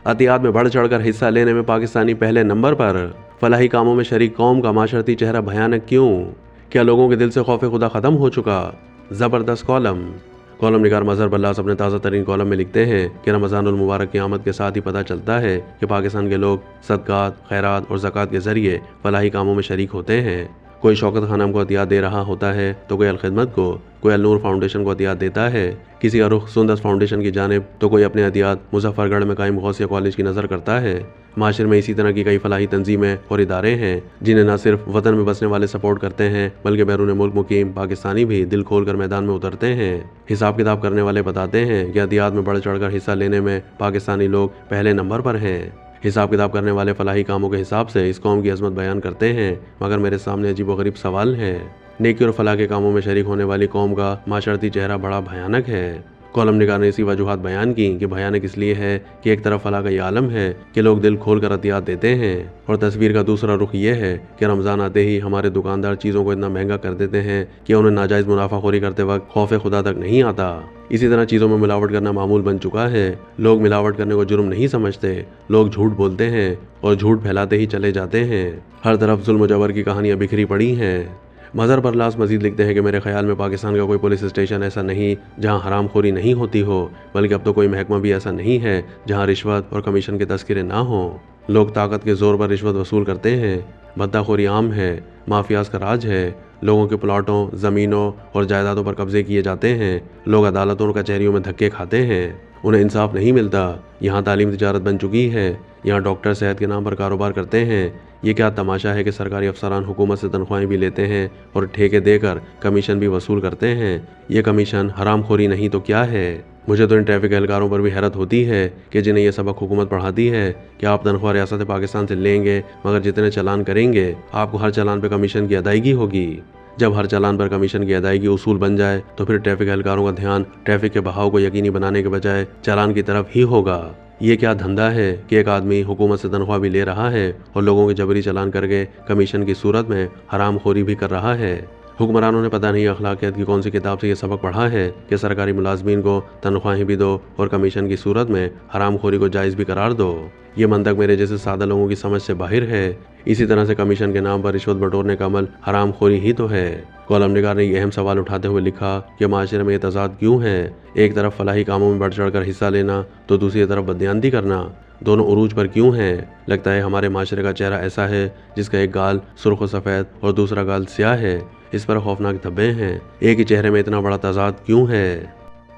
عطیات میں بڑھ چڑھ کر حصہ لینے میں پاکستانی پہلے نمبر پر، فلاحی کاموں میں شریک قوم کا معاشرتی چہرہ بھیانک کیوں؟ کیا لوگوں کے دل سے خوف خدا ختم ہو چکا؟ زبردست کالم نگار مظہر بلاس اپنے تازہ ترین کالم میں لکھتے ہیں کہ رمضان المبارک کی آمد کے ساتھ ہی پتہ چلتا ہے کہ پاکستان کے لوگ صدقات، خیرات اور زکوٰۃ کے ذریعے فلاحی کاموں میں شریک ہوتے ہیں۔ کوئی شوکت خانم کو عطیات دے رہا ہوتا ہے تو کوئی الخدمت کو، کوئی النور فاؤنڈیشن کو عطیات دیتا ہے، کسی کا رخ سندس فاؤنڈیشن کی جانب تو کوئی اپنے عطیات مظفر گڑھ میں قائم غوثیہ کالج کی نظر کرتا ہے۔ معاشرے میں اسی طرح کی کئی فلاحی تنظیمیں اور ادارے ہیں جنہیں نہ صرف وطن میں بسنے والے سپورٹ کرتے ہیں بلکہ بیرون ملک مقیم پاکستانی بھی دل کھول کر میدان میں اترتے ہیں۔ حساب کتاب کرنے والے بتاتے ہیں کہ عطیات میں بڑھ چڑھ کر حصہ لینے میں پاکستانی لوگ پہلے نمبر پر ہیں۔ حساب کتاب کرنے والے فلاحی کاموں کے حساب سے اس قوم کی عظمت بیان کرتے ہیں، مگر میرے سامنے عجیب و غریب سوال ہے۔ نیکی اور فلاح کے کاموں میں شریک ہونے والی قوم کا معاشرتی چہرہ بڑا بھیانک ہے۔ کالم نگار نے اسی وجوہات بیان کی کہ بھیانک اس لیے ہے کہ ایک طرف فلاح کا یہ عالم ہے کہ لوگ دل کھول کر عطیات دیتے ہیں، اور تصویر کا دوسرا رخ یہ ہے کہ رمضان آتے ہی ہمارے دکاندار چیزوں کو اتنا مہنگا کر دیتے ہیں کہ انہیں ناجائز منافع خوری کرتے وقت خوف خدا تک نہیں آتا۔ اسی طرح چیزوں میں ملاوٹ کرنا معمول بن چکا ہے۔ لوگ ملاوٹ کرنے کو جرم نہیں سمجھتے، لوگ جھوٹ بولتے ہیں اور جھوٹ پھیلاتے ہی چلے جاتے ہیں۔ ہر طرف ظلم و جبر کی کہانیاں بکھری پڑی ہیں۔ مظہر برلاس مزید لکھتے ہیں کہ میرے خیال میں پاکستان کا کوئی پولیس اسٹیشن ایسا نہیں جہاں حرام خوری نہیں ہوتی ہو، بلکہ اب تو کوئی محکمہ بھی ایسا نہیں ہے جہاں رشوت اور کمیشن کے تذکرے نہ ہوں۔ لوگ طاقت کے زور پر رشوت وصول کرتے ہیں، بھتہ خوری عام ہے، مافیاز کا راج ہے، لوگوں کے پلاٹوں، زمینوں اور جائیدادوں پر قبضے کیے جاتے ہیں، لوگ عدالتوں اور کچہریوں میں دھکے کھاتے ہیں، انہیں انصاف نہیں ملتا۔ یہاں تعلیم تجارت بن چکی ہے، یہاں ڈاکٹر صحت کے نام پر کاروبار کرتے ہیں۔ یہ کیا تماشا ہے کہ سرکاری افسران حکومت سے تنخواہیں بھی لیتے ہیں اور ٹھیکے دے کر کمیشن بھی وصول کرتے ہیں۔ یہ کمیشن حرام خوری نہیں تو کیا ہے؟ مجھے تو ان ٹریفک اہلکاروں پر بھی حیرت ہوتی ہے کہ جنہیں یہ سبق حکومت پڑھاتی ہے کہ آپ تنخواہ ریاست پاکستان سے لیں گے، مگر جتنے چالان کریں گے آپ کو ہر چالان پہ کمیشن کی ادائیگی ہوگی۔ جب ہر چالان پر کمیشن کی ادائیگی اصول بن جائے تو پھر ٹریفک اہلکاروں کا دھیان ٹریفک کے بہاؤ کو یقینی بنانے کے بجائے چالان کی طرف ہی ہوگا۔ یہ کیا دھندا ہے کہ ایک آدمی حکومت سے تنخواہ بھی لے رہا ہے اور لوگوں کے جبری چالان کر کے کمیشن کی صورت میں حرام خوری بھی کر رہا ہے۔ حکمرانوں نے پتہ نہیں اخلاقیات کی کون سی کتاب سے یہ سبق پڑھا ہے کہ سرکاری ملازمین کو تنخواہیں بھی دو اور کمیشن کی صورت میں حرام خوری کو جائز بھی قرار دو۔ یہ منطق میرے جیسے سادہ لوگوں کی سمجھ سے باہر ہے۔ اسی طرح سے کمیشن کے نام پر رشوت بٹورنے کا عمل حرام خوری ہی تو ہے۔ کالم نگار نے یہ اہم سوال اٹھاتے ہوئے لکھا کہ معاشرے میں یہ تضاد کیوں ہے؟ ایک طرف فلاحی کاموں میں بڑھ چڑھ کر حصہ لینا تو دوسری طرف بددیانتی کرنا، دونوں عروج پر کیوں ہیں؟ لگتا ہے ہمارے معاشرے کا چہرہ ایسا ہے جس کا ایک گال سرخ و سفید اور دوسرا گال سیاہ ہے، اس پر خوفناک دھبے ہیں۔ ایک ہی چہرے میں اتنا بڑا تضاد کیوں ہے؟